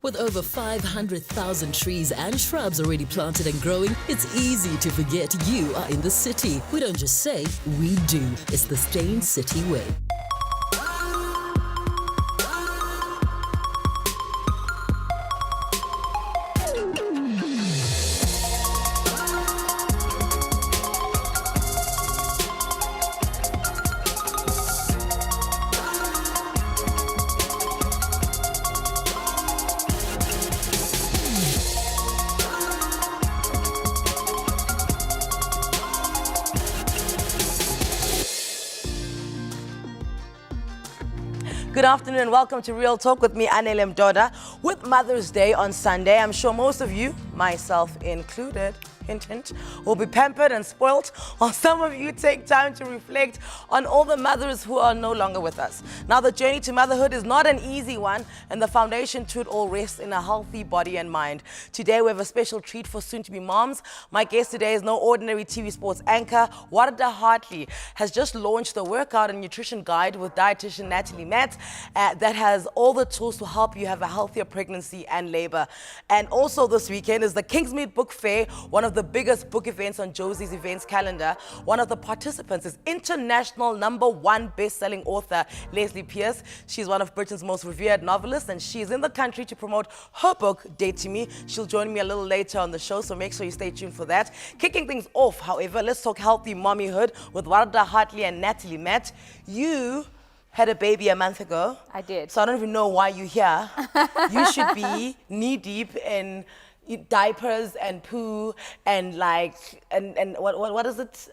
With over 500,000 trees and shrubs already planted and growing, it's easy to forget you are in the city. We don't just say, we do. It's the Stain City way. Good afternoon and welcome to Real Talk with me, Anele. With Mother's Day on Sunday, I'm sure most of you, myself included, hint, hint, will be pampered and spoilt, while some of you take time to reflect on all the mothers who are no longer with us. Now, the journey to motherhood is not an easy one, and the foundation to it all rests in a healthy body and mind. Today, we have a special treat for soon-to-be moms. My guest today is no ordinary TV sports anchor. Wardah Hartley has just launched the workout and nutrition guide with dietitian Nathalie Mat that has all the tools to help you have a healthier pregnancy and labor. And also this weekend is the Kingsmead Book Fair, one of the biggest book events on Josie's events calendar. One of the participants is international #1 best-selling author Lesley Pearse. She's one of Britain's most revered novelists, and she's in the country to promote her book, Date to Me. She'll join me a little later on the show, so make sure you stay tuned for that. Kicking things off, however, let's talk healthy mommyhood with Wardah Hartley and Nathalie Mat. You had a baby a month ago. I did. So I don't even know why you're here. You should be knee-deep in diapers and poo and what is it,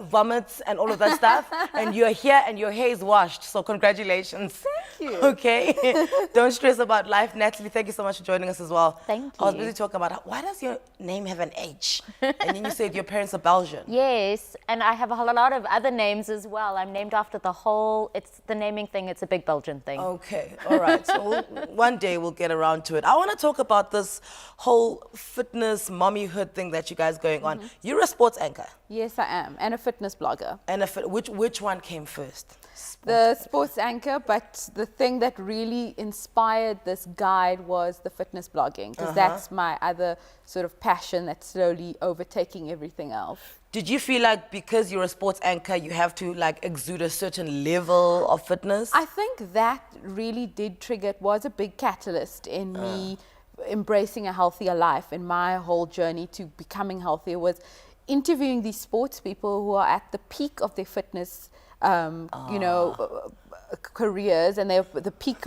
vomits and all of that stuff, and you're here and your hair is washed, so congratulations. Thank you. Okay. Don't stress about life. Nathalie, thank you so much for joining us as well. Thank you. I was busy talking about why does your name have an H, and then you said your parents are Belgian. Yes, and I have a lot of other names as well. I'm named after it's the naming thing, it's a big Belgian thing. Okay, all right. So one day we'll get around to it. I want to talk about this whole fitness mommyhood thing that you guys going on. You're a sports anchor. Yes, I am, and a fitness blogger. And which one came first? The sports anchor, but the thing that really inspired this guide was the fitness blogging, because that's my other sort of passion that's slowly overtaking everything else. Did you feel like because you're a sports anchor, you have to like exude a certain level of fitness? I think that really did trigger, it was a big catalyst in me embracing a healthier life, and my whole journey to becoming healthier was interviewing these sports people who are at the peak of their fitness careers, and they're the peak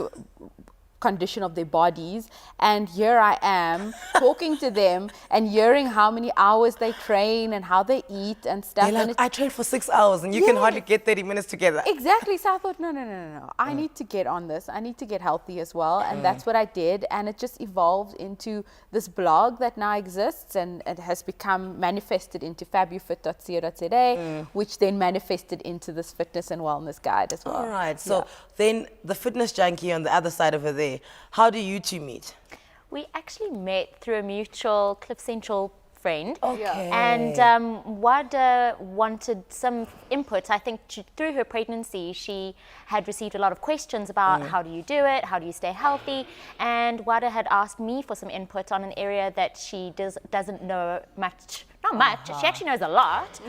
condition of their bodies, and here I am talking to them and hearing how many hours they train and how they eat and stuff. They're like, I trained for 6 hours and you can hardly get 30 minutes together. Exactly. So I thought, no. I need to get on this. I need to get healthy as well. And that's what I did. And it just evolved into this blog that now exists, and it has become manifested into fabufit.co.za, which then manifested into this fitness and wellness guide as well. All right. So then the fitness junkie on the other side over there, how do you two meet? We actually met through a mutual Cliff Central friend. Okay. And Wardah wanted some input. I think through her pregnancy, she had received a lot of questions about how do you do it, how do you stay healthy, and Wardah had asked me for some input on an area that she doesn't know much. Not much, she actually knows a lot,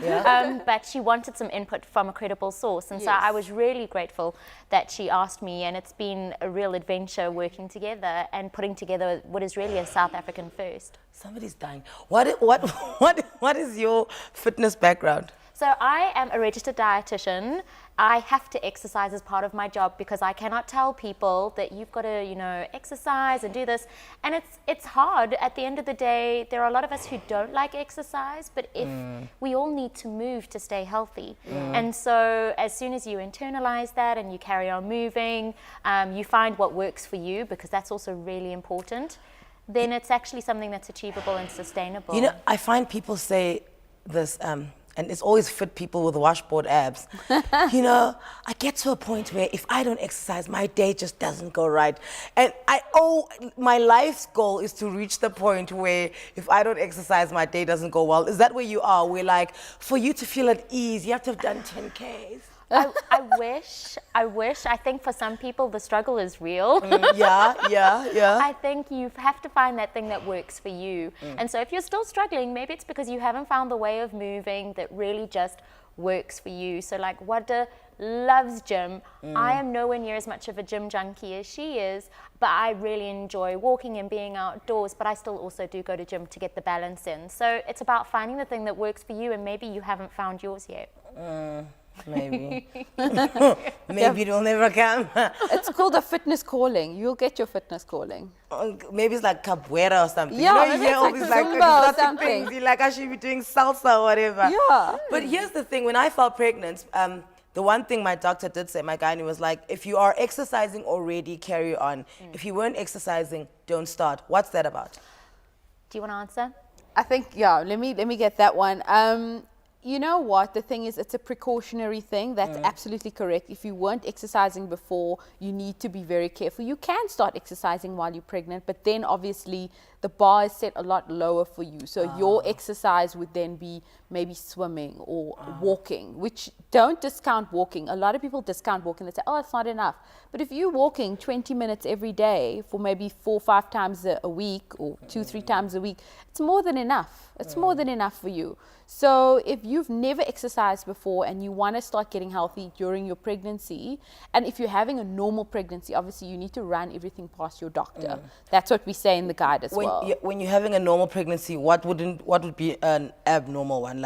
but she wanted some input from a credible source, and so I was really grateful that she asked me, and it's been a real adventure working together and putting together what is really a South African first. Somebody's dying. What is your fitness background? So I am a registered dietitian. I have to exercise as part of my job because I cannot tell people that you've got to, exercise and do this. And it's hard. At the end of the day, there are a lot of us who don't like exercise, but if we all need to move to stay healthy. And so as soon as you internalize that and you carry on moving, you find what works for you, because that's also really important, then it's actually something that's achievable and sustainable. I find people say this, and it's always fit people with washboard abs. I get to a point where if I don't exercise, my day just doesn't go right. And my life's goal is to reach the point where if I don't exercise, my day doesn't go well. Is that where you are? Where like, for you to feel at ease, you have to have done 10Ks? I wish. I think for some people the struggle is real. Yeah. I think you have to find that thing that works for you. And so if you're still struggling, maybe it's because you haven't found the way of moving that really just works for you. So like Wardah loves gym. I am nowhere near as much of a gym junkie as she is, but I really enjoy walking and being outdoors, but I still also do go to gym to get the balance in. So it's about finding the thing that works for you, and maybe you haven't found yours yet. Maybe. Maybe it'll never come. It's called a fitness calling. You'll get your fitness calling. Maybe it's like capoeira or something. Yeah, you maybe hear it's all like these like Zumba or exotic something. things. You're like, I should be doing salsa or whatever. Yeah. But here's the thing, when I felt pregnant, the one thing my doctor did say, my gynae, was like, if you are exercising already, carry on. If you weren't exercising, don't start. What's that about? Do you want to answer? I think, yeah, let me get that one. You know what? The thing is, it's a precautionary thing. That's absolutely correct. If you weren't exercising before, you need to be very careful. You can start exercising while you're pregnant, but then obviously the bar is set a lot lower for you. So your exercise would then be maybe swimming or walking, which don't discount walking. A lot of people discount walking. They say, oh, it's not enough. But if you're walking 20 minutes every day for maybe 4 or 5 times a week or 2 or 3 times a week, it's more than enough. It's more than enough for you. So if you've never exercised before and you want to start getting healthy during your pregnancy, and if you're having a normal pregnancy, obviously you need to run everything past your doctor. That's what we say in the guide as well. When you're having a normal pregnancy, what would be an abnormal one?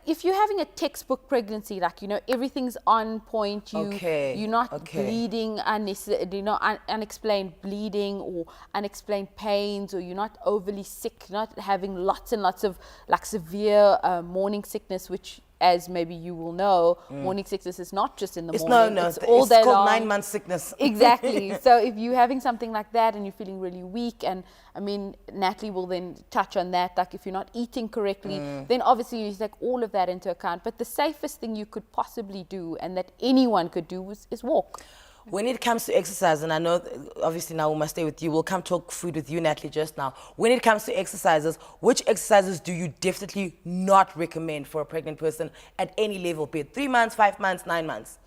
If you're having a textbook pregnancy, like, you know, everything's on point, you're not bleeding unnecessarily, unexplained bleeding or unexplained pains, or you're not overly sick, not having lots and lots of like severe morning sickness, which, as maybe you will know, morning sickness is not just in the morning. It's all day long. It's called 9-month sickness. Exactly. So if you're having something like that and you're feeling really weak, and I mean, Nathalie will then touch on that, like if you're not eating correctly, then obviously you need to take all of that into account. But the safest thing you could possibly do, and that anyone could do, is walk. When it comes to exercise, and I know obviously now we must stay with you, we'll come talk food with you, Nathalie, just now. When it comes to exercises, which exercises do you definitely not recommend for a pregnant person at any level, be it 3 months, 5 months, 9 months?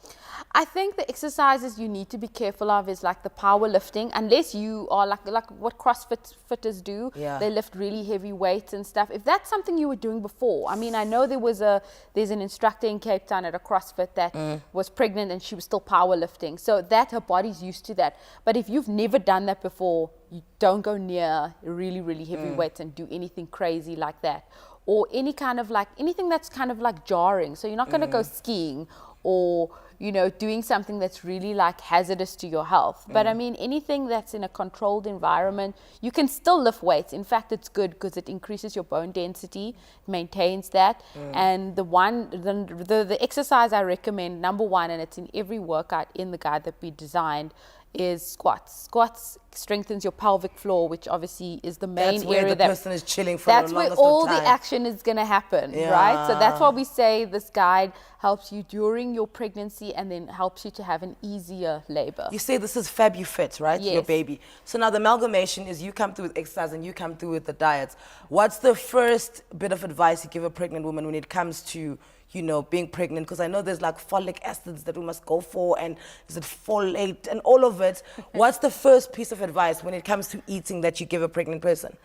I think the exercises you need to be careful of is like the power lifting, unless you are like what CrossFitters do. Yeah. They lift really heavy weights and stuff. If that's something you were doing before, I mean, I know there's an instructor in Cape Town at a CrossFit that was pregnant and she was still power lifting. So that her body's used to that. But if you've never done that before, you don't go near really, really heavy weights and do anything crazy like that. Or anything that's kind of like jarring. So you're not going to go skiing or, you know, doing something that's really like hazardous to your health. But I mean, anything that's in a controlled environment, you can still lift weights. In fact, it's good because it increases your bone density, maintains that. And the exercise I recommend, number one, and it's in every workout in the guide that we designed, is squats. Squats strengthens your pelvic floor, which obviously is the main that's where area the person is chilling for that's the where longest all of time. the action is going to happen, right? So that's why we say this guide helps you during your pregnancy and then helps you to have an easier labor. You say this is FabuFit, right? Yes. Your baby. So now the amalgamation is you come through with exercise and you come through with the diets. What's the first bit of advice you give a pregnant woman when it comes to, you know, being pregnant? Because I know there's like folic acids that we must go for, and is it folate and all of it. What's the first piece of advice when it comes to eating that you give a pregnant person?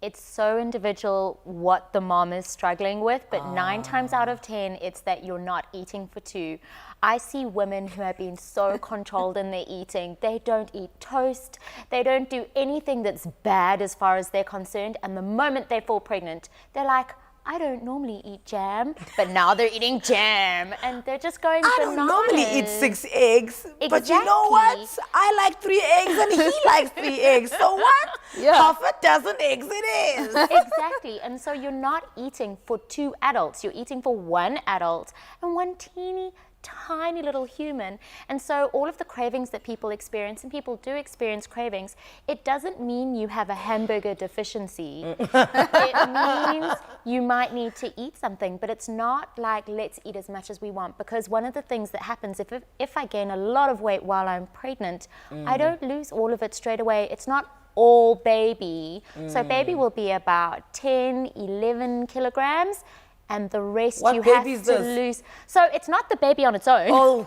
It's so individual what the mom is struggling with, but 9 times out of 10, it's that you're not eating for 2. I see women who have been so controlled in their eating. They don't eat toast. They don't do anything that's bad as far as they're concerned. And the moment they fall pregnant, they're like, I don't normally eat jam, but now they're eating jam, and they're just going bananas. I don't normally eat 6 eggs, but you know what? I like 3 eggs and he likes 3 eggs. So what? Yeah. Half a dozen eggs it is. Exactly. And so you're not eating for 2 adults. You're eating for 1 adult and 1 teeny tiny little human. And so all of the cravings that people experience, and people do experience cravings, it doesn't mean you have a hamburger deficiency. It means you might need to eat something, but it's not like let's eat as much as we want, because one of the things that happens if I gain a lot of weight while I'm pregnant, I don't lose all of it straight away. It's not all baby. So baby will be about 10, 11 kilograms. and the rest What you baby have is to this? lose. So it's not the baby on its own. Oh,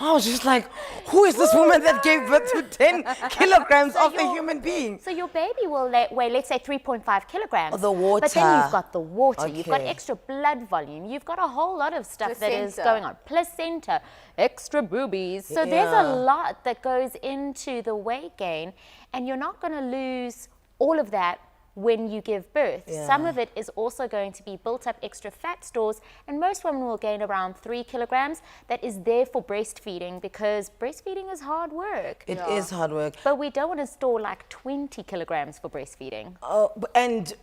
I was just like, who is this woman that gave birth to 10 kilograms of a human being? So your baby will weigh, let's say, 3.5 kilograms. Oh, the water. But then you've got the water, you've got Okay. extra blood volume, you've got a whole lot of stuff that is Placenta. going on. Placenta, extra boobies. So there's Yeah. a lot that goes into the weight gain, and you're not going to lose all of that when you give birth. Yeah. Some of it is also going to be built up extra fat stores, and most women will gain around 3 kilograms. That is there for breastfeeding, because breastfeeding is hard work. It is hard work. But we don't want to store like 20 kilograms for breastfeeding. Oh, and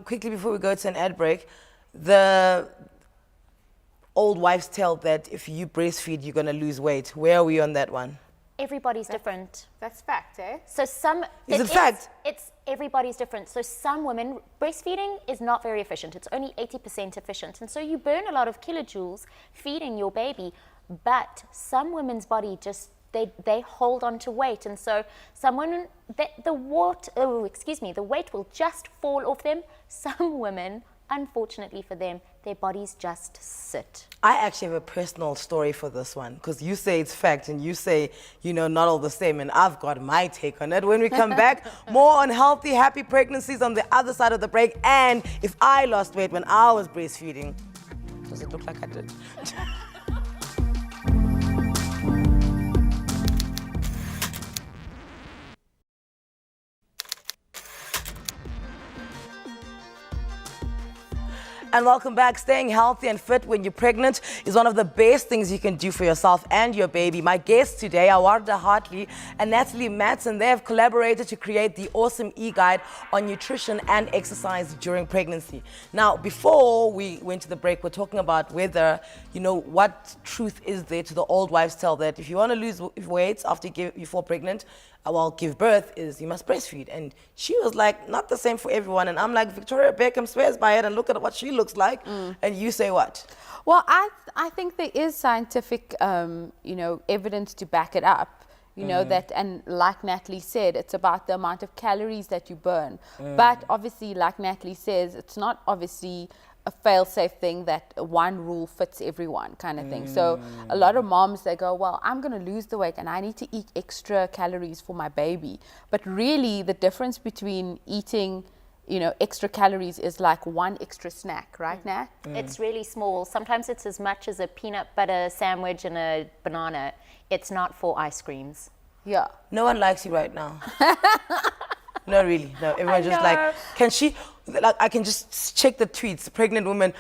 quickly before we go to an ad break, the old wives' tale that if you breastfeed, you're going to lose weight. Where are we on that one? Everybody's different. That's fact, eh? So some... Is it fact? It's everybody's different. So some women, breastfeeding is not very efficient. It's only 80% efficient. And so you burn a lot of kilojoules feeding your baby, but some women's body just, they hold on to weight. And so some women, the weight will just fall off them. Some women, unfortunately for them, their bodies just sit. I actually have a personal story for this one, because you say it's fact and you say, you know, not all the same, and I've got my take on it. When we come back, more on healthy, happy pregnancies on the other side of the break, and if I lost weight when I was breastfeeding, does it look like I did? And welcome back. Staying healthy and fit when you're pregnant is one of the best things you can do for yourself and your baby. My guests today are Wardah Hartley and Nathalie Mat, and they have collaborated to create the awesome eGuide on nutrition and exercise during pregnancy. Now, before we went to the break, we're talking about whether, you know, what truth is there to the old wives' tale that if you want to lose weight after you fall pregnant, give birth, is you must breastfeed. And she was like, not the same for everyone. And I'm like, Victoria Beckham swears by it, and look at what she looks like. And you say what? Well, I think there is scientific, evidence to back it up. You know, that, and like Nathalie said, it's about the amount of calories that you burn. But obviously, like Nathalie says, it's not obviously a fail-safe thing that one rule fits everyone kind of thing. So a lot of moms, they go, well, I'm going to lose the weight and I need to eat extra calories for my baby. But really the difference between eating, extra calories is like one extra snack, right, Nat? It's really small. Sometimes it's as much as a peanut butter sandwich and a banana. It's not for ice creams. Yeah. No one likes you right now. No, really. No, everyone's just like, can she, like, I can just check the tweets. Pregnant woman,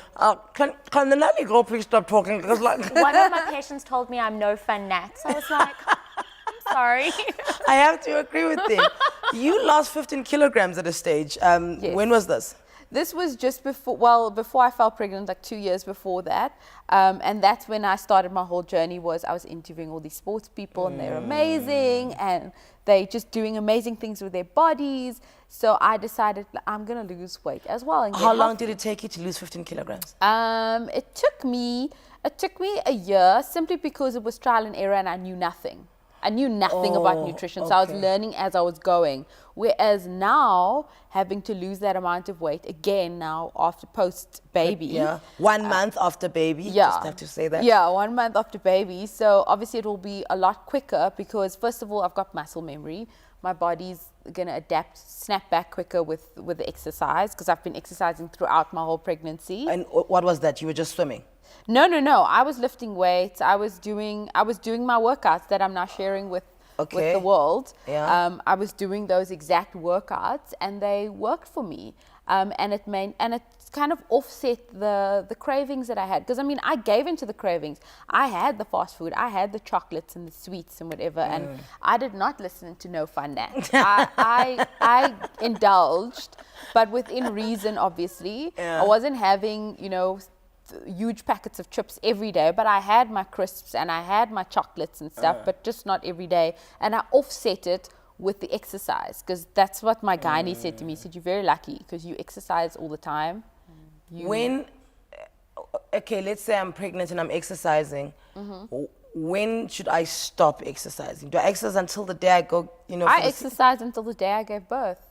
can the nanny girl please stop talking? Because like, one of my patients told me I'm no fun, Nat. So I was like, I'm sorry. I have to agree with them. You lost 15 kilograms at a stage. Yes. When was this? This was just before I fell pregnant, like 2 years before that. And that's when I started my whole journey. I was interviewing all these sports people and they're amazing and they're just doing amazing things with their bodies. So I decided I'm going to lose weight as well. And How long did it take you to lose 15 kilograms? It took me a year, simply because it was trial and error and I knew nothing. I knew nothing about nutrition, so I was learning as I was going. Whereas now, having to lose that amount of weight, again now, after post-baby. Yeah, 1 month after baby, Yeah. just have to say that. Yeah, 1 month after baby. So obviously it will be a lot quicker because first of all, I've got muscle memory. My body's going to snap back quicker with the exercise because I've been exercising throughout my whole pregnancy. And what was that? You were just swimming? No. I was lifting weights. I was doing my workouts that I'm now sharing with the world. Yeah. I was doing those exact workouts and they worked for me. And it kind of offset the cravings that I had. Because I gave into the cravings. I had the fast food, I had the chocolates and the sweets and whatever, and I did not listen to no fun Nat. I indulged, but within reason, obviously. Yeah. I wasn't having, huge packets of chips every day, but I had my crisps and I had my chocolates and stuff, but just not every day. And I offset it with the exercise, because that's what my gynae said to me. He said, you're very lucky because you exercise all the time. Let's say I'm pregnant and I'm exercising. When should I stop exercising? Do I exercise until the day I go, I exercised until the day I gave birth.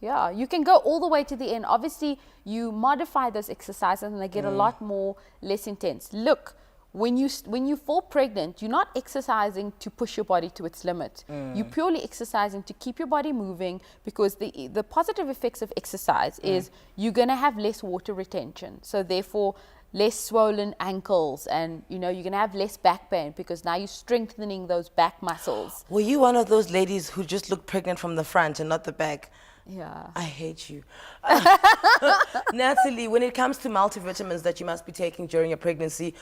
Yeah, you can go all the way to the end. Obviously, you modify those exercises and they get a lot more less intense. Look, when you fall pregnant, you're not exercising to push your body to its limit. You're purely exercising to keep your body moving, because the positive effects of exercise is you're going to have less water retention. So therefore, less swollen ankles, and you're going to have less back pain, because now you're strengthening those back muscles. Were you one of those ladies who just looked pregnant from the front and not the back? Yeah. I hate you. Nathalie, when it comes to multivitamins that you must be taking during your pregnancy,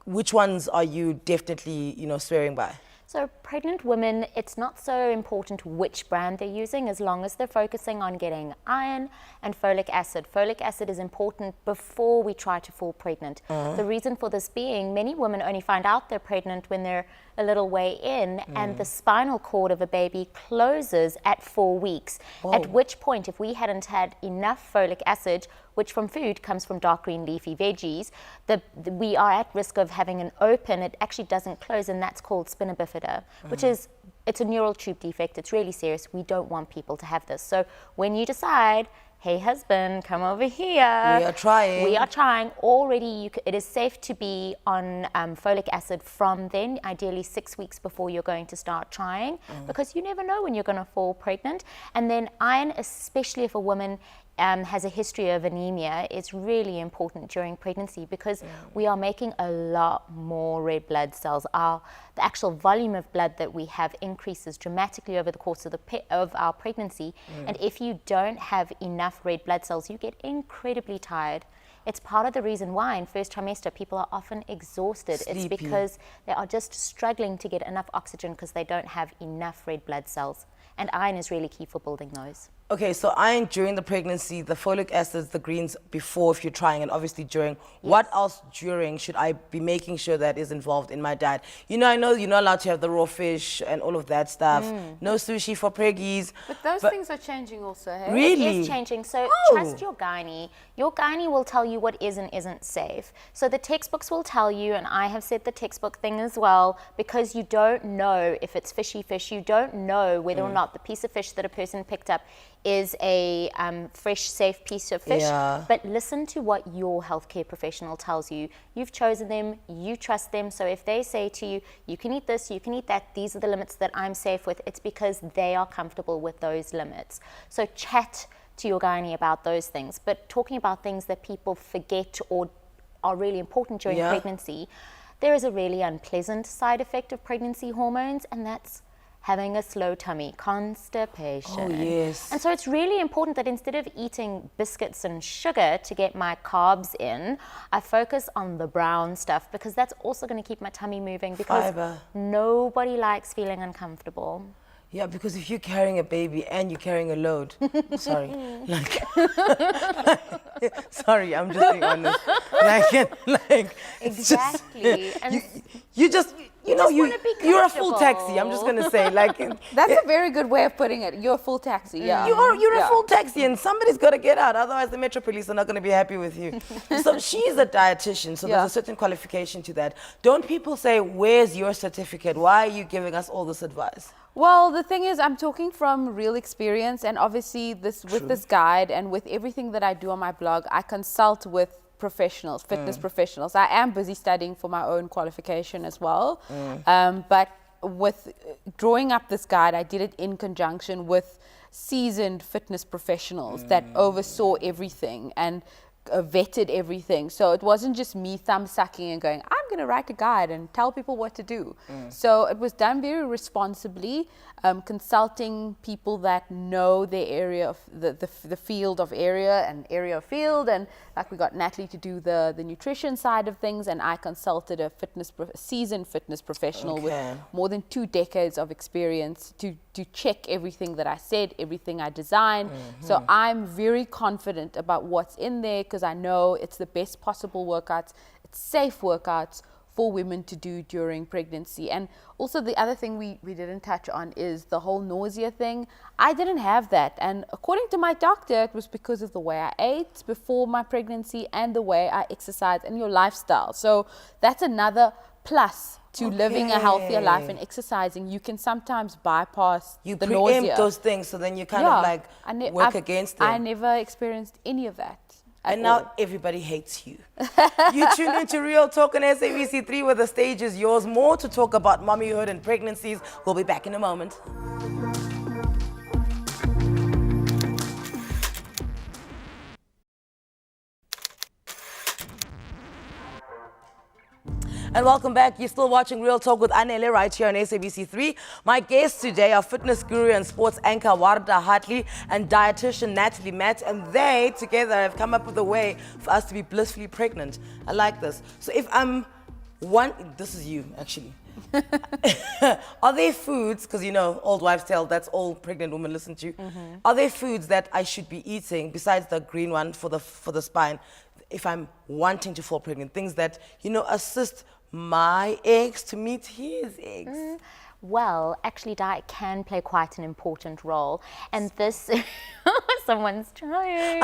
which ones are you definitely, swearing by? So pregnant women, it's not so important which brand they're using, as long as they're focusing on getting iron and folic acid. Folic acid is important before we try to fall pregnant. The reason for this being, many women only find out they're pregnant when they're a little way in, and the spinal cord of a baby closes at 4 weeks. At which point, if we hadn't had enough folic acid, which from food comes from dark green leafy veggies, we are at risk of having an open, it actually doesn't close, and that's called spina bifida, which is, it's a neural tube defect. It's really serious. We don't want people to have this. So when you decide, hey husband, come over here. We are trying. We are trying. Already, it is safe to be on folic acid from then, ideally 6 weeks before you're going to start trying, because you never know when you're going to fall pregnant. And then iron, especially if a woman has a history of anemia, is really important during pregnancy, because we are making a lot more red blood cells. The actual volume of blood that we have increases dramatically over the course of our pregnancy. And if you don't have enough red blood cells, you get incredibly tired. It's part of the reason why in first trimester people are often exhausted. Sleepy. It's because they are just struggling to get enough oxygen because they don't have enough red blood cells. And iron is really key for building those. Okay, so iron during the pregnancy, the folic acids, the greens before if you're trying, and obviously during. Yes. What else during should I be making sure that is involved in my diet? I know you're not allowed to have the raw fish and all of that stuff. No sushi for preggies. But those things are changing also, hey? Really? It is changing. So trust your gynae. Your gynae will tell you what is and isn't safe. So the textbooks will tell you, and I have said the textbook thing as well, because you don't know if it's fishy fish. You don't know whether or not the piece of fish that a person picked up is a fresh, safe piece of fish. But listen to what your healthcare professional tells you. You've chosen them, you trust them. So if they say to you, you can eat this, you can eat that, these are the limits that I'm safe with, it's because they are comfortable with those limits. So chat to your gynae about those things. But talking about things that people forget or are really important during pregnancy, there is a really unpleasant side effect of pregnancy hormones, and that's having a slow tummy, constipation. Oh, yes. And so it's really important that instead of eating biscuits and sugar to get my carbs in, I focus on the brown stuff, because that's also going to keep my tummy moving, because Fiber. Nobody likes feeling uncomfortable. Yeah, because if you're carrying a baby and you're carrying a load, sorry, sorry, I'm just being honest. Exactly. And you're a full taxi. I'm just gonna say, That's a very good way of putting it. You're a full taxi. Yeah. You're a full taxi, and somebody's got to get out. Otherwise, the Metro Police are not going to be happy with you. So she's a dietitian, so there's a certain qualification to that. Don't people say, "Where's your certificate? Why are you giving us all this advice?" Well, the thing is, I'm talking from real experience, and obviously with this guide and with everything that I do on my blog, I consult with professionals, fitness professionals. I am busy studying for my own qualification as well. But with drawing up this guide, I did it in conjunction with seasoned fitness professionals that oversaw everything and vetted everything. So it wasn't just me thumb sucking and going, I'm going to write a guide and tell people what to do. So it was done very responsibly, consulting people that know their area of the field of area and area of field. And like we got Nathalie to do the nutrition side of things, and I consulted a seasoned fitness professional with more than 2 decades of experience to check everything that I said, everything I designed. So I'm very confident about what's in there, because I know it's the best possible workouts, it's safe workouts for women to do during pregnancy. And also the other thing we didn't touch on is the whole nausea thing. I didn't have that, and according to my doctor, it was because of the way I ate before my pregnancy and the way I exercise and your lifestyle. So that's another plus to living a healthier life and exercising, you can sometimes bypass You the preempt nausea. those things, so then you kind of like work against them. I never experienced any of that. And now everybody hates you. You tuned into Real Talk on SABC3 where the stage is yours. More to talk about mommyhood and pregnancies. We'll be back in a moment. And welcome back. You're still watching Real Talk with Anele right here on SABC3. My guests today are fitness guru and sports anchor Wardah Hartley and dietitian Nathalie Mat, and they together have come up with a way for us to be blissfully pregnant. I like this. So if I'm this is you actually. Are there foods, because you know, old wives' tale, that's all pregnant women listen to. Are there foods that I should be eating besides the green one for the spine if I'm wanting to fall pregnant? Things that, you know, assist my eggs to meet his eggs. Well, actually diet can play quite an important role, and this someone's trying.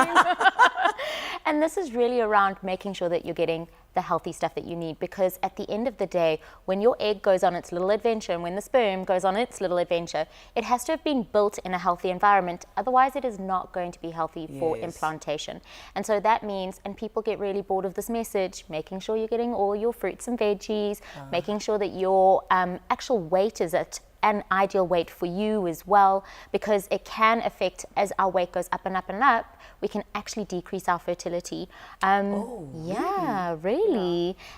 And this is really around making sure that you're getting the healthy stuff that you need, because at the end of the day, when your egg goes on its little adventure and when the sperm goes on its little adventure, it has to have been built in a healthy environment. Otherwise, it is not going to be healthy for implantation. And so that means, and people get really bored of this message, making sure you're getting all your fruits and veggies, making sure that your actual weight is at an ideal weight for you as well, because it can affect, as our weight goes up and up and up, we can actually decrease our fertility. Really? Yeah.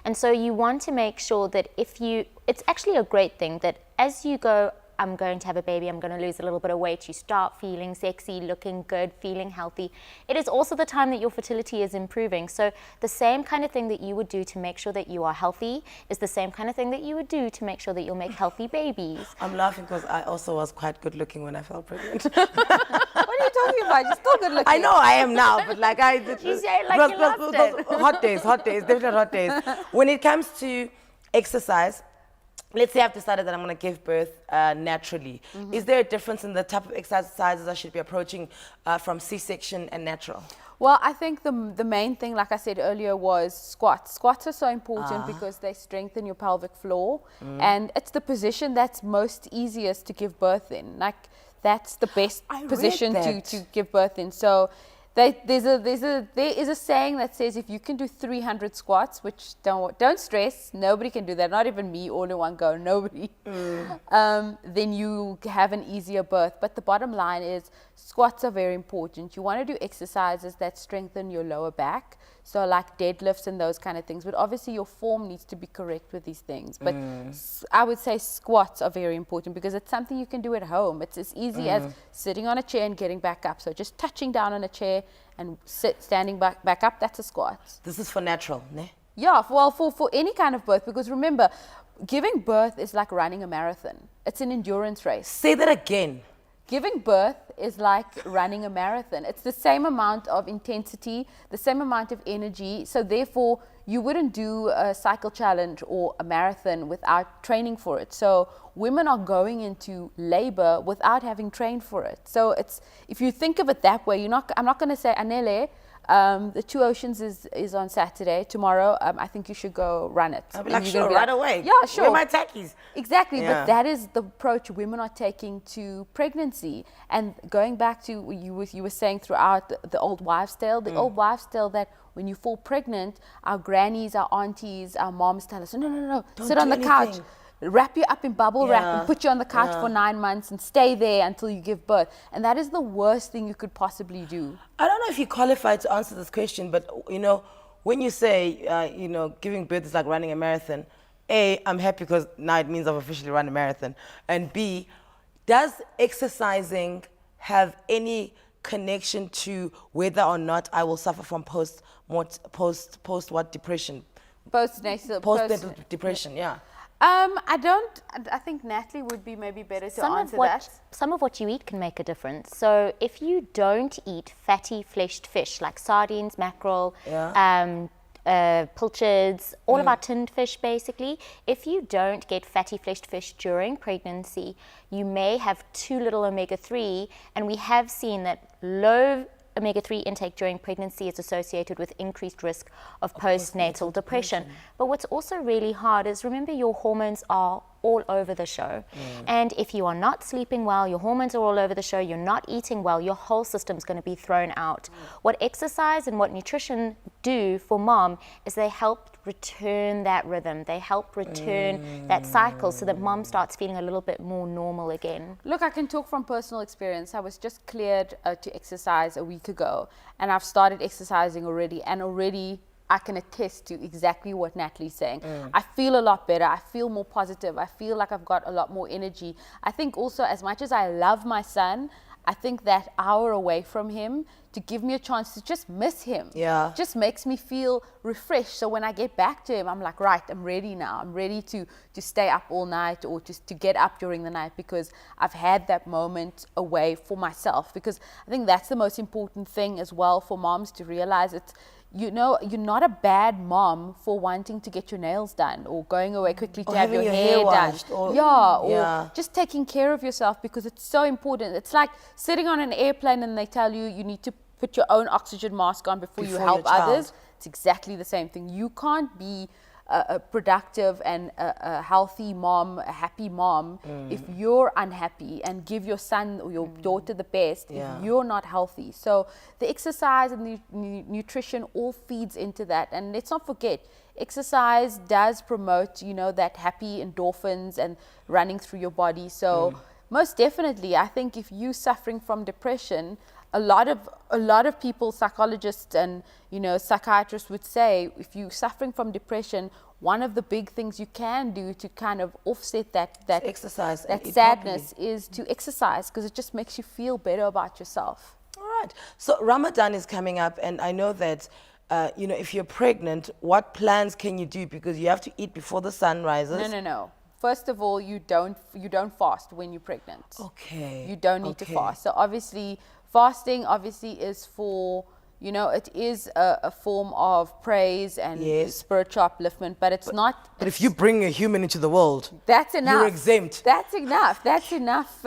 And so you want to make sure that it's actually a great thing that as you go, I'm going to have a baby, I'm going to lose a little bit of weight, you start feeling sexy, looking good, feeling healthy. It is also the time that your fertility is improving. So the same kind of thing that you would do to make sure that you are healthy is the same kind of thing that you would do to make sure that you'll make healthy babies. I'm laughing because I also was quite good looking when I fell pregnant. What are you talking about? You're still good looking. I know I am now, but like I did. You say like you loved it. Hot days, definitely hot days. When it comes to exercise, let's say I've decided that I'm going to give birth naturally. Is there a difference in the type of exercises I should be approaching from C-section and natural? Well, I think the main thing, like I said earlier, was squats. Squats are so important because they strengthen your pelvic floor, and it's the position that's most easiest to give birth in. Like, that's the best position to give birth in. So there is a saying that says if you can do 300 squats, which don't stress, nobody can do that, not even me, all in one go, nobody, then you have an easier birth. But the bottom line is squats are very important. You want to do exercises that strengthen your lower back, so like deadlifts and those kind of things. But obviously your form needs to be correct with these things. But I would say squats are very important because it's something you can do at home. It's as easy as sitting on a chair and getting back up. So just touching down on a chair and standing back up, that's a squat. This is for natural, ne? Yeah, well, for any kind of birth, because remember, giving birth is like running a marathon. It's an endurance race. Say that again. Giving birth is like running a marathon. It's the same amount of intensity, the same amount of energy. So therefore, you wouldn't do a cycle challenge or a marathon without training for it. So women are going into labor without having trained for it. So it's, if you think of it that way, I'm not going to say, Anele, the Two Oceans is on Saturday. Tomorrow, I think you should go run it. I'll be like, sure, right away. Yeah, sure. Where are my tackies? Exactly, but that is the approach women are taking to pregnancy. And going back to what you were saying throughout the old wives' tale, the old wives' tale that when you fall pregnant, our grannies, our aunties, our moms tell us, no, Don't sit on the couch. anything. Wrap you up in bubble wrap and put you on the couch for 9 months and stay there until you give birth. And that is the worst thing you could possibly do. I don't know if you qualify to answer this question, but you know, when you say, you know, giving birth is like running a marathon, A, I'm happy because now it means I've officially run a marathon. And B, does exercising have any connection to whether or not I will suffer from post depression? Postnatal depression, yeah. I think Nathalie would be maybe better to answer that. Some of what you eat can make a difference. So if you don't eat fatty fleshed fish like sardines, mackerel, pilchards, all of our tinned fish basically, if you don't get fatty fleshed fish during pregnancy, you may have too little omega-3, and we have seen that low omega-3 intake during pregnancy is associated with increased risk of postnatal depression. But what's also really hard is, remember, your hormones are all over the show. And if you are not sleeping well, your hormones are all over the show, you're not eating well, your whole system's going to be thrown out. What exercise and what nutrition do for mom is they help return that rhythm. They help return that cycle so that mom starts feeling a little bit more normal again. Look, I can talk from personal experience. I was just cleared to exercise a week ago, and I've started exercising already, and already I can attest to exactly what Nathalie's saying. I feel a lot better. I feel more positive. I feel like I've got a lot more energy. I think also, as much as I love my son, I think that hour away from him, to give me a chance to just miss him, just makes me feel refreshed. So when I get back to him, I'm like, right, I'm ready now. I'm ready to stay up all night, or just to get up during the night, because I've had that moment away for myself. Because I think that's the most important thing as well for moms to realize. It's, you know, you're not a bad mom for wanting to get your nails done, or going away quickly to have your hair done. Or just taking care of yourself, because it's so important. It's like sitting on an airplane and they tell you you need to put your own oxygen mask on before you help others. It's exactly the same thing. You can't be a productive and a healthy mom, a happy mom, if you're unhappy, and give your son or your daughter the best if you're not healthy. So the exercise and the nutrition all feeds into that. And let's not forget, exercise does promote, you know, that happy endorphins and running through your body. So most definitely, I think if you're suffering from depression, a lot of people, psychologists and, you know, psychiatrists would say, if you're suffering from depression, one of the big things you can do to kind of offset that exercise, that sadness, is to exercise, because it just makes you feel better about yourself. All right. So Ramadan is coming up, and I know that you know, if you're pregnant, what plans can you do? Because you have to eat before the sun rises. No. First of all, you don't fast when you're pregnant. Okay. You don't need to fast. So obviously, fasting obviously is for, you know, it is a form of praise and spiritual upliftment, but it's not. But if you bring a human into the world, that's enough. You're exempt. That's enough. That's enough.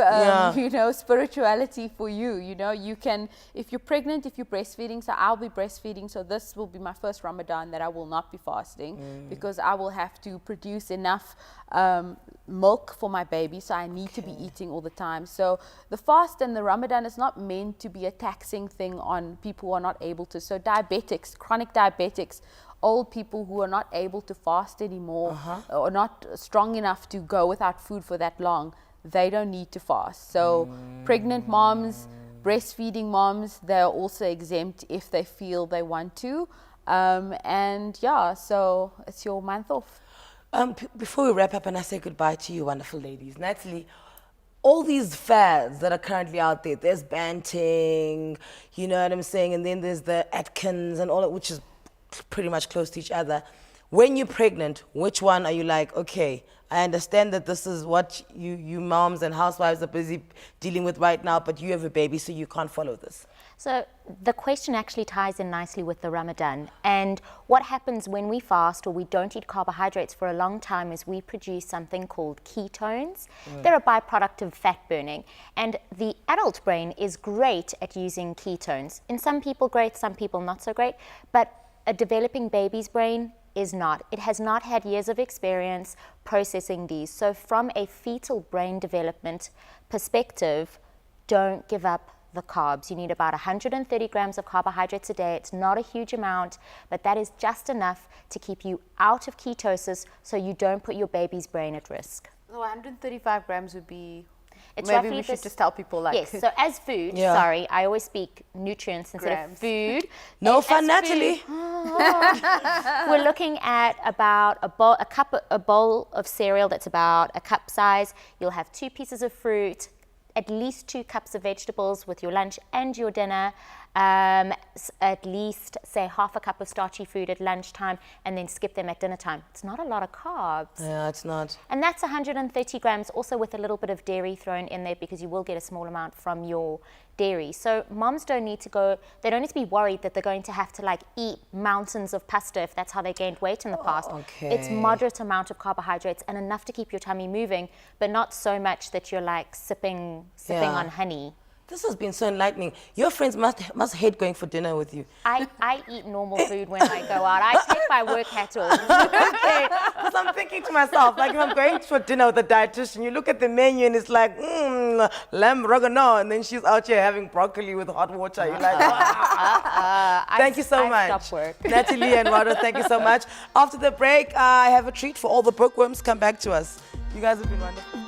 You know, spirituality for you. You know, you can, if you're pregnant, if you're breastfeeding. So I'll be breastfeeding. So this will be my first Ramadan that I will not be fasting, because I will have to produce enough milk for my baby, so I need to be eating all the time. So the fast and the Ramadan is not meant to be a taxing thing on people who are not able to. So diabetics, chronic diabetics, old people who are not able to fast anymore, or not strong enough to go without food for that long, they don't need to fast. So pregnant moms, breastfeeding moms, they're also exempt if they feel they want to. And yeah, so it's your month off. Before we wrap up and I say goodbye to you wonderful ladies, Nathalie, all these fads that are currently out there, there's Banting, you know what I'm saying, and then there's the Atkins and all that, which is pretty much close to each other. When you're pregnant, which one are you like, okay, I understand that this is what you moms and housewives are busy dealing with right now, but you have a baby, so you can't follow this? So the question actually ties in nicely with the Ramadan. And what happens when we fast or we don't eat carbohydrates for a long time is we produce something called ketones. They're a byproduct of fat burning. And the adult brain is great at using ketones. In some people great, some people not so great. But a developing baby's brain is not. It has not had years of experience processing these. So from a fetal brain development perspective, don't give up the carbs. You need about 130 grams of carbohydrates a day. It's not a huge amount, but that is just enough to keep you out of ketosis so you don't put your baby's brain at risk. So 135 grams would be... It's maybe we should just tell people, like... Yes, so as food, sorry, I always speak nutrients instead of food. No fun, Nathalie. We're looking at about a bowl of cereal that's about a cup size. You'll have 2 pieces of fruit, at least 2 cups of vegetables with your lunch and your dinner, at least, say, half a cup of starchy food at lunchtime, and then skip them at dinner time. It's not a lot of carbs. Yeah, it's not. And that's 130 grams, also with a little bit of dairy thrown in there, because you will get a small amount from your dairy. So moms don't need to they don't need to be worried that they're going to have to like eat mountains of pasta if that's how they gained weight in the past. It's moderate amount of carbohydrates and enough to keep your tummy moving, but not so much that you're like sipping on honey. This has been so enlightening. Your friends must hate going for dinner with you. I eat normal food when I go out. I take my work hat off. Okay, because I'm thinking to myself, like if I'm going for dinner with a dietitian, you look at the menu and it's like, lamb roganon, and then she's out here having broccoli with hot water. You're like, wow. Thank you so much. Stop work. Nathalie and Wardah, thank you so much. After the break, I have a treat for all the bookworms. Come back to us. You guys have been wonderful.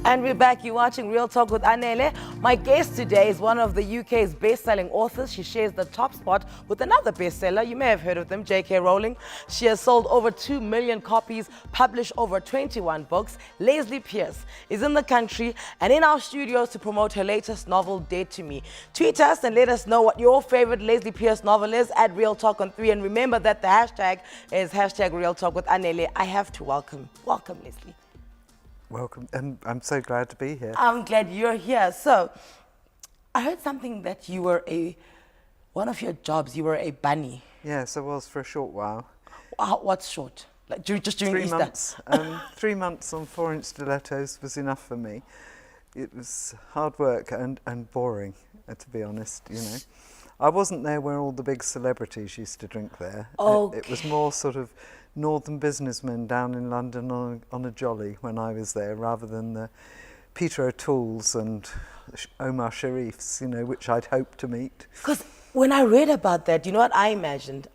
And we're back. You're watching Real Talk with Anele. My guest today is one of the UK's best-selling authors. She shares the top spot with another bestseller. You may have heard of them, J.K. Rowling. She has sold over 2 million copies, published over 21 books. Lesley Pearse is in the country and in our studios to promote her latest novel, Dead to Me. Tweet us and let us know what your favorite Lesley Pearse novel is at Real Talk on 3. And remember that the hashtag is hashtag Real Talk with Anele. I have to welcome Lesley. Welcome, and I'm so glad to be here. I'm glad you're here. So, I heard something that you were one of your jobs, you were a bunny. Yes, I was for a short while. What's short? Like just during 3 Easter? months. 3 months on 4-inch stilettos was enough for me. It was hard work and boring, to be honest, you know. I wasn't there where all the big celebrities used to drink there. Okay. It was more sort of northern businessmen down in London on a jolly when I was there, rather than the Peter O'Toole's and Omar Sharif's, you know, which I'd hoped to meet. Because when I read about that, you know what I imagined?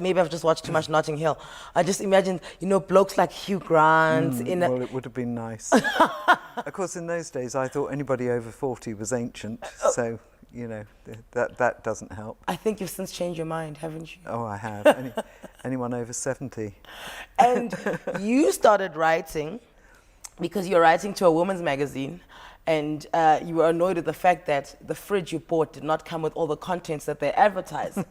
Maybe I've just watched too much Notting Hill. I just imagined, you know, blokes like Hugh Grant. Well, it would have been nice. Of course, in those days, I thought anybody over 40 was ancient, so, you know, that doesn't help. I think you've since changed your mind, haven't you? Oh, I have. Anyone over 70. And you started writing because you're writing to a woman's magazine, and you were annoyed at the fact that the fridge you bought did not come with all the contents that they advertised.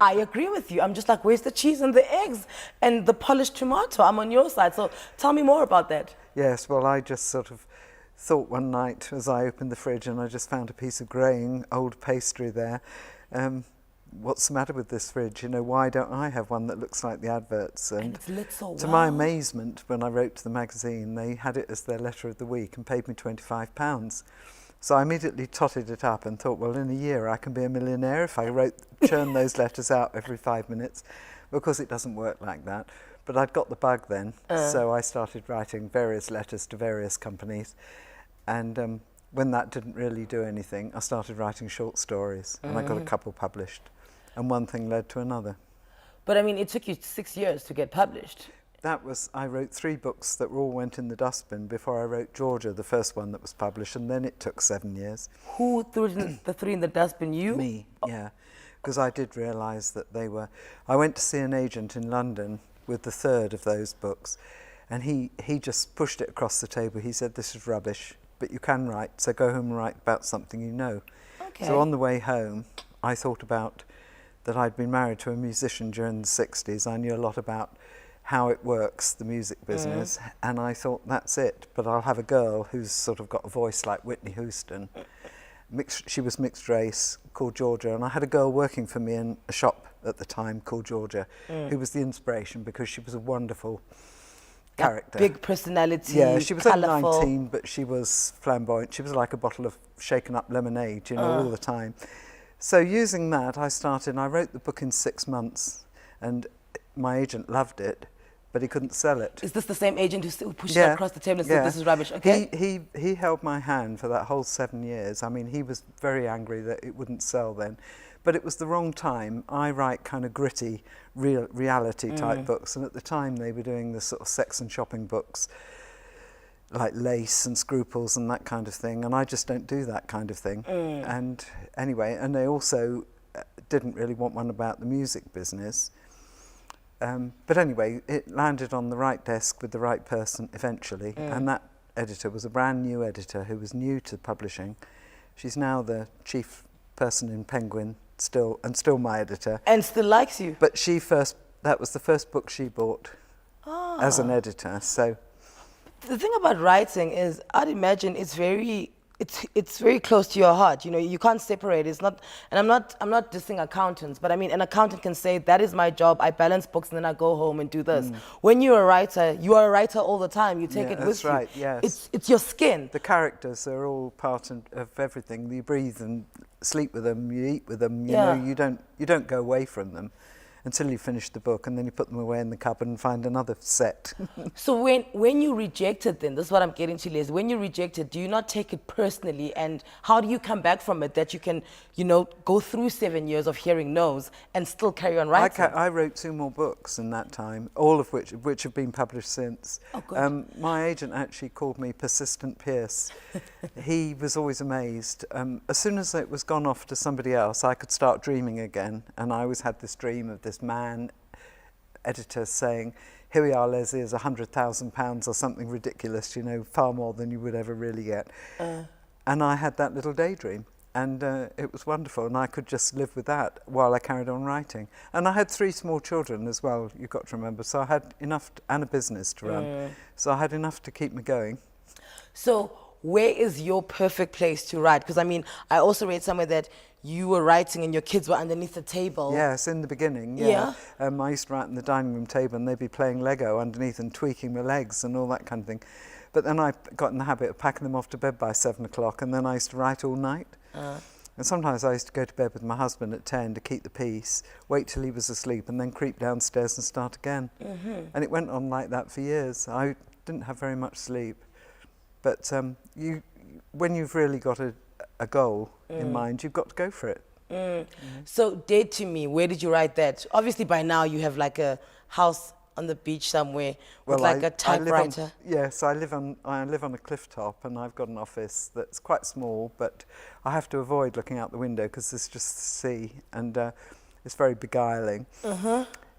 I agree with you. I'm just like, where's the cheese and the eggs and the polished tomato? I'm on your side. So tell me more about that. Yes, well, I just sort of thought one night as I opened the fridge and I just found a piece of greying old pastry there. What's the matter with this fridge? You know, why don't I have one that looks like the adverts? And it's lit so well. To my amazement, when I wrote to the magazine, they had it as their letter of the week and paid me £25. So I immediately totted it up and thought, well, in a year I can be a millionaire if I churn those letters out every 5 minutes. Of course, it doesn't work like that. But I'd got the bug then, so I started writing various letters to various companies. And when that didn't really do anything, I started writing short stories, and I got a couple published. And one thing led to another. But I mean, it took you 6 years to get published. I wrote 3 books that all went in the dustbin before I wrote Georgia, the first one that was published, and then it took 7 years. Who threw the 3 in the dustbin? You? Me, yeah. Because I did realise that they were... I went to see an agent in London with the 3rd of those books, and he just pushed it across the table. He said, this is rubbish, but you can write, so go home and write about something you know. Okay. So on the way home, I thought about that I'd been married to a musician during the 60s. I knew a lot about how it works, the music business, and I thought, that's it, but I'll have a girl who's sort of got a voice like Whitney Houston. She was mixed race, called Georgia, and I had a girl working for me in a shop at the time called Georgia, who was the inspiration because she was a wonderful character. Big personality, yeah, she was colourful. only 19, but she was flamboyant. She was like a bottle of shaken up lemonade, you know, all the time. So using that, I wrote the book in 6 months, and my agent loved it, but he couldn't sell it. Is this the same agent who still pushed it across the table and said, this is rubbish? Okay. He held my hand for that whole 7 years. I mean, he was very angry that it wouldn't sell then. But it was the wrong time. I write kind of gritty, reality type books, and at the time they were doing the sort of sex and shopping books, like Lace and Scruples and that kind of thing, and I just don't do that kind of thing. And anyway, and they also didn't really want one about the music business. But anyway, it landed on the right desk with the right person eventually, and that editor was a brand new editor who was new to publishing. She's now the chief person in Penguin, still my editor. And still likes you. But that was the first book she bought as an editor, so... The thing about writing is, I'd imagine it's very it's very close to your heart. You know, you can't separate. It's not, and I'm not dissing accountants, but I mean, an accountant can say that is my job. I balance books and then I go home and do this. When you're a writer, you are a writer all the time. You take it with that's you. right, yes. It's your skin. The characters are all part of everything. You breathe and sleep with them, you eat with them, you know, you don't go away from them until you finish the book, and then you put them away in the cupboard and find another set. So when you reject it, then this is what I'm getting to, Liz. When you reject it, do you not take it personally, and how do you come back from it that you can, you know, go through 7 years of hearing no's and still carry on writing? I wrote 2 more books in that time, all of which have been published since. Oh, good. My agent actually called me Persistent Pearse. He was always amazed. As soon as it was gone off to somebody else, I could start dreaming again, and I always had this dream of this man editor saying, here we are, Lesley, is £100,000 or something ridiculous, you know, far more than you would ever really get. And I had that little daydream, and it was wonderful, and I could just live with that while I carried on writing. And I had 3 small children as well, you've got to remember, so I had enough, and a business to run, so I had enough to keep me going. So where is your perfect place to write? Because I mean, I also read somewhere that you were writing and your kids were underneath the table. Yes, in the beginning, Yeah. I used to write on the dining room table, and they'd be playing Lego underneath and tweaking my legs and all that kind of thing. But then I got in the habit of packing them off to bed by 7 o'clock, and then I used to write all night. And sometimes I used to go to bed with my husband at 10 to keep the peace, wait till he was asleep, and then creep downstairs and start again. And it went on like that for years. I didn't have very much sleep. But when you've really got a goal in mind, you've got to go for it. So Dead to Me, where did you write that? Obviously by now you have like a house on the beach somewhere with like a typewriter. I live on a cliff top, and I've got an office that's quite small, but I have to avoid looking out the window because there's just the sea, and it's very beguiling.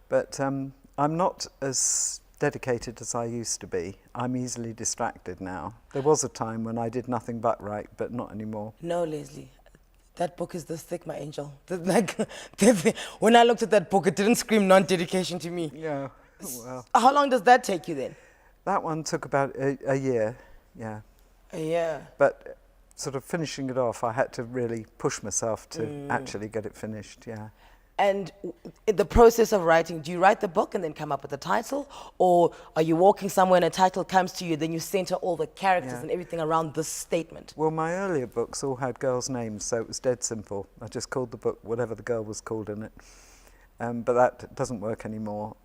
But I'm not as dedicated as I used to be. I'm easily distracted now. There was a time when I did nothing but write, but not anymore. No, Lesley, that book is this thick, my angel. When I looked at that book, it didn't scream non-dedication to me. Yeah, well. How long does that take you then? That one took about a year, yeah. A year. But sort of finishing it off, I had to really push myself to actually get it finished, yeah. And in the process of writing, do you write the book and then come up with the title? Or are you walking somewhere and a title comes to you, then you center all the characters and everything around this statement? Well, my earlier books all had girls' names, so it was dead simple. I just called the book whatever the girl was called in it. But that doesn't work anymore.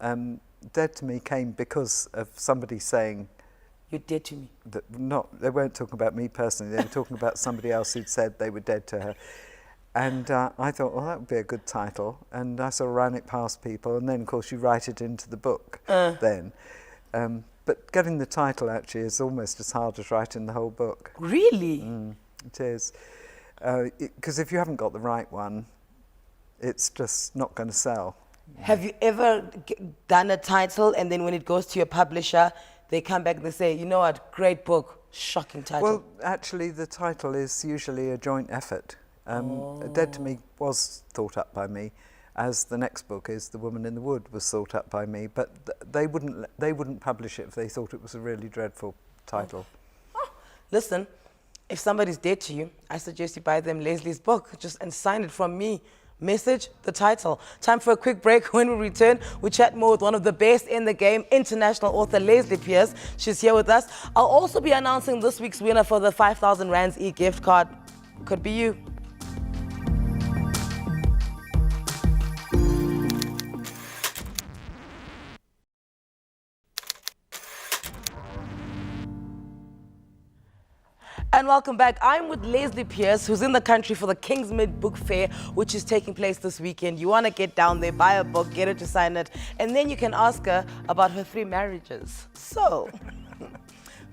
Dead to Me came because of somebody saying... You're dead to me. They weren't talking about me personally, they were talking about somebody else who'd said they were dead to her. And I thought, well, that would be a good title. And I sort of ran it past people. And then, of course, you write it into the book then. But getting the title, actually, is almost as hard as writing the whole book. Really? It is. Because if you haven't got the right one, it's just not going to sell. Have you ever done a title and then when it goes to your publisher, they come back and they say, you know what, great book, shocking title? Well, actually, the title is usually a joint effort. Dead to Me was thought up by me, as the next book is The Woman in the Wood was thought up by me, but they wouldn't publish it if they thought it was a really dreadful title. Listen, if somebody's dead to you, I suggest you buy them Lesley's book and sign it from me. Message the title. Time for a quick break. When we return, we chat more with one of the best in the game, international author Lesley Pearse. She's here with us. I'll also be announcing this week's winner for the 5,000 Rands e-gift card. Could be you. And welcome back. I'm with Lesley Pearse, who's in the country for the Kingsmid Book Fair, which is taking place this weekend. You want to get down there, buy a book, get her to sign it, and then you can ask her about her 3 marriages. So,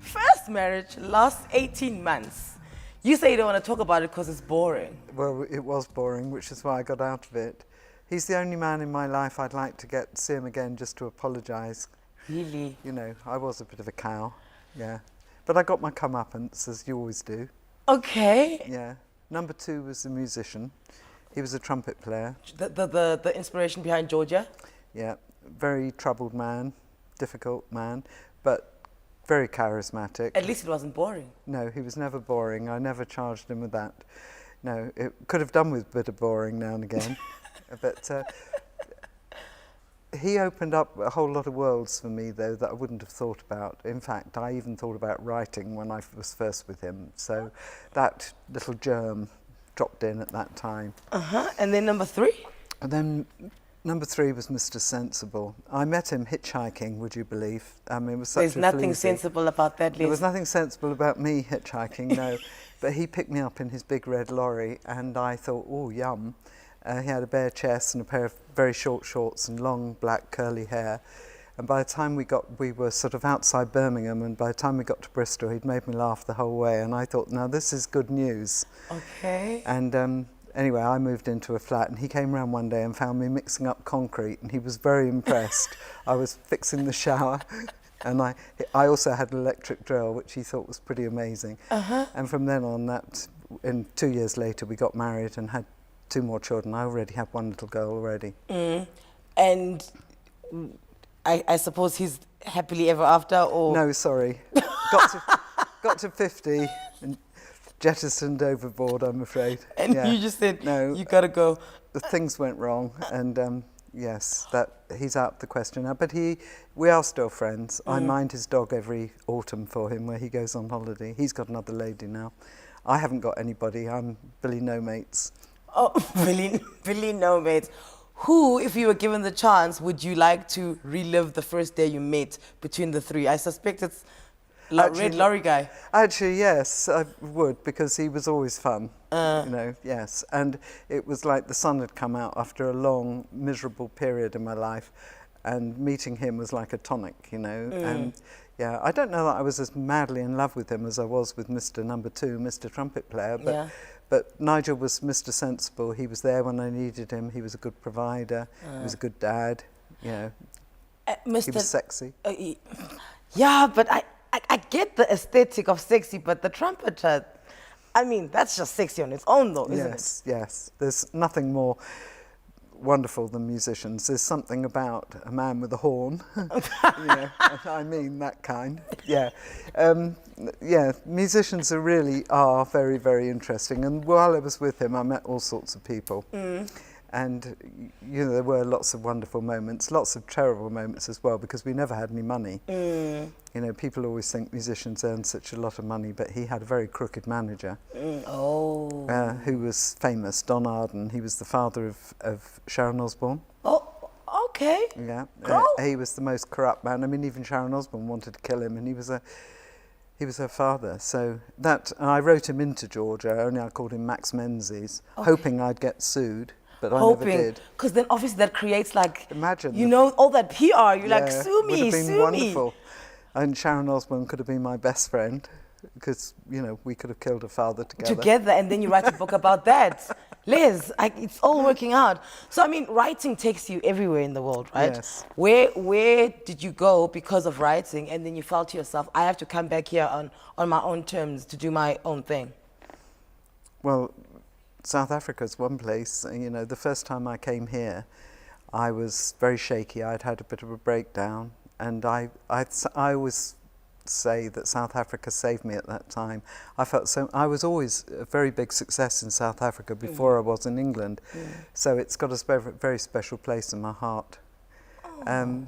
first marriage lasts 18 months. You say you don't want to talk about it because it's boring. Well, it was boring, which is why I got out of it. He's the only man in my life I'd like to see him again just to apologise. Really? You know, I was a bit of a cow, yeah. But I got my comeuppance, as you always do. Okay. Yeah. Number 2 was a musician. He was a trumpet player. The inspiration behind Georgia? Yeah. Very troubled man, difficult man, but very charismatic. At least it wasn't boring. No, he was never boring. I never charged him with that. No, it could have done with a bit of boring now and again. But he opened up a whole lot of worlds for me, though, that I wouldn't have thought about. In fact, I even thought about writing when I was first with him. So that little germ dropped in at that time. And then number 3? And then number 3 was Mr. Sensible. I met him hitchhiking, would you believe? I mean, it was such There's a nothing floozy. sensible about that, There Liz. was nothing sensible about me hitchhiking, no. But he picked me up in his big red lorry, and I thought, oh, yum. He had a bare chest and a pair of very short shorts and long black curly hair. And by the time we were sort of outside Birmingham, and by the time we got to Bristol, he'd made me laugh the whole way. And I thought, now this is good news. Okay. And anyway, I moved into a flat, and he came round one day and found me mixing up concrete, and he was very impressed. I was fixing the shower, and I also had an electric drill, which he thought was pretty amazing. And from then on, 2 years later, we got married and had 2 more children. I already have 1 little girl already. And I suppose he's happily ever after, or? No, sorry. got to 50 and jettisoned overboard, I'm afraid. And you just said, no, you gotta go. The things went wrong, and yes, that he's out the question now. But we are still friends. I mind his dog every autumn for him where he goes on holiday. He's got another lady now. I haven't got anybody. I'm Billy No Mates. Oh, Billy No Mates. Who, if you were given the chance, would you like to relive the first day you met between the 3? I suspect it's Red Lorry guy. Actually, yes, I would, because he was always fun, you know, yes. And it was like the sun had come out after a long, miserable period in my life, and meeting him was like a tonic, you know. And yeah, I don't know that I was as madly in love with him as I was with Mr. Number 2, Mr. Trumpet Player, but Nigel was Mr. Sensible. He was there when I needed him. He was a good provider. He was a good dad, you know. He was sexy. Yeah, but I get the aesthetic of sexy, but the trumpeter, I mean, that's just sexy on its own, though, isn't it? Yes. There's nothing more wonderful than musicians. There's something about a man with a horn. You know, I mean that kind. Yeah. Musicians are very, very interesting. And while I was with him, I met all sorts of people. And, you know, there were lots of wonderful moments, lots of terrible moments as well, because we never had any money. You know, people always think musicians earn such a lot of money, but he had a very crooked manager who was famous, Don Arden. He was the father of Sharon Osbourne. Oh, okay. Yeah, he was the most corrupt man. I mean, even Sharon Osbourne wanted to kill him, and he was her father. So that, and I wrote him into Georgia, only I called him Max Menzies, hoping I'd get sued. But I never did. Because then obviously that creates like, imagine, you know, all that PR. You're like, sue me, would have been sue wonderful. me. And Sharon Osbourne could have been my best friend, because, you know, we could have killed her father together. Together, and then you write a book about that. Liz, it's all working out. So, I mean, writing takes you everywhere in the world, right? Yes. Where did you go because of writing, and then you felt to yourself, I have to come back here on my own terms to do my own thing? Well, South Africa's one place. You know, the first time I came here, I was very shaky. I'd had a bit of a breakdown, and I always say that South Africa saved me at that time. I was always a very big success in South Africa before I was in England, so it's got a very, very special place in my heart. And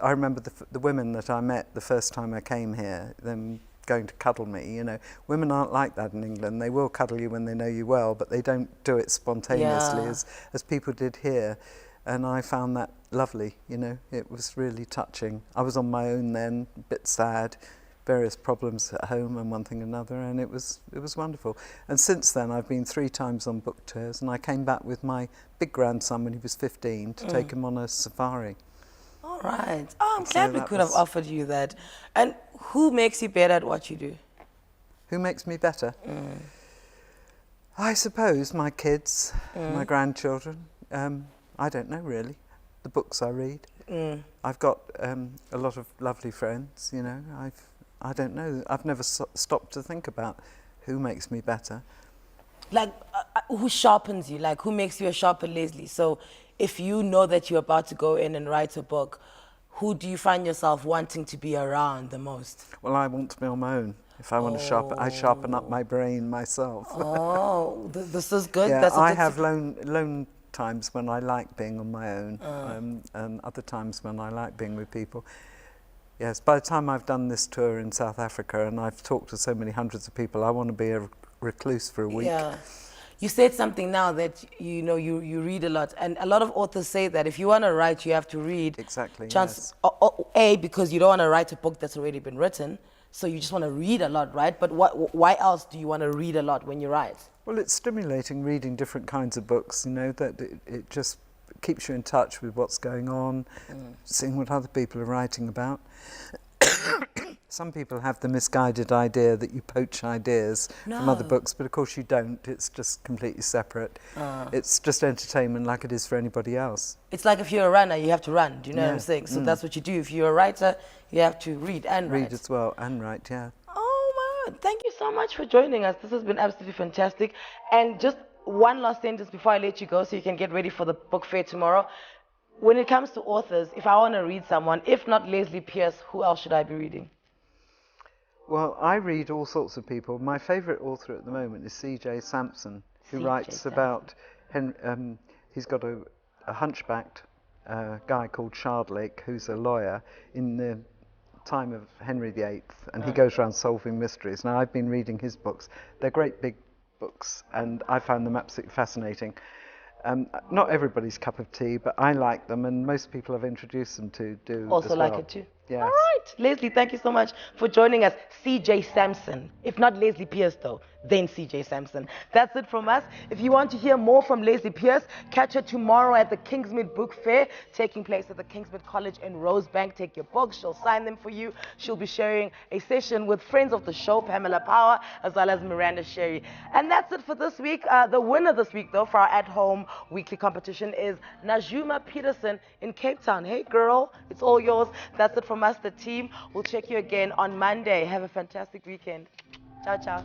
I remember the women that I met the first time I came here, them going to cuddle me, you know. Women aren't like that in England. They will cuddle you when they know you well, but they don't do it spontaneously as people did here. And I found that lovely, you know. It was really touching. I was on my own then, a bit sad, various problems at home and one thing and another, and it was wonderful. And since then I've been 3 times on book tours, and I came back with my big grandson when he was 15 to take him on a safari. All right. Oh, I'm glad we could have offered you that. And who makes you better at what you do? Who makes me better? I suppose my kids, my grandchildren. I don't know, really. The books I read. I've got a lot of lovely friends, you know. I don't know. I've never stopped to think about who makes me better. Like, who sharpens you? Like, who makes you a sharper Lesley? So if you know that you're about to go in and write a book, who do you find yourself wanting to be around the most? Well, I want to be on my own. If I want to sharpen, I sharpen up my brain myself. Oh, this is good. Yeah, That's a I good have lone times when I like being on my own, and other times when I like being with people. Yes, by the time I've done this tour in South Africa and I've talked to so many hundreds of people, I want to be a recluse for a week. Yeah. You said something now that you read a lot, and a lot of authors say that if you want to write, you have to read. Exactly, Yes. A, because you don't want to write a book that's already been written, so you just want to read a lot, right? But why else do you want to read a lot when you write? Well, it's stimulating reading different kinds of books, that it just keeps you in touch with what's going on, seeing what other people are writing about. Some people have the misguided idea that you poach ideas from other books, but of course you don't. It's just completely separate. It's just entertainment like it is for anybody else. It's like if you're a runner, you have to run. Do you know what I'm saying? So that's what you do. If you're a writer, you have to read and write. Read as well and write, yeah. Oh my God. Thank you so much for joining us. This has been absolutely fantastic. And just one last sentence before I let you go so you can get ready for the book fair tomorrow. When it comes to authors, if I want to read someone, if not Lesley Pearse, who else should I be reading? Well, I read all sorts of people. My favourite author at the moment is C.J. Sampson, who writes about, he's got a hunchbacked guy called Shardlake, who's a lawyer in the time of Henry VIII, and he goes around solving mysteries. Now, I've been reading his books. They're great big books, and I found them absolutely fascinating. Not everybody's cup of tea, but I like them, and most people I've introduced them to do Also as well. like it too. Yes. All right. Lesley, thank you so much for joining us. C.J. Sampson. If not Lesley Pearse, though, then C.J. Sampson. That's it from us. If you want to hear more from Lesley Pearse, catch her tomorrow at the Kingsmead Book Fair, taking place at the Kingsmead College in Rosebank. Take your books. She'll sign them for you. She'll be sharing a session with friends of the show, Pamela Power, as well as Miranda Sherry. And that's it for this week. The winner this week, though, for our at-home weekly competition is Najuma Peterson in Cape Town. Hey, girl, it's all yours. That's it from us, the team. We'll check you again on Monday. Have a fantastic weekend. Ciao, ciao.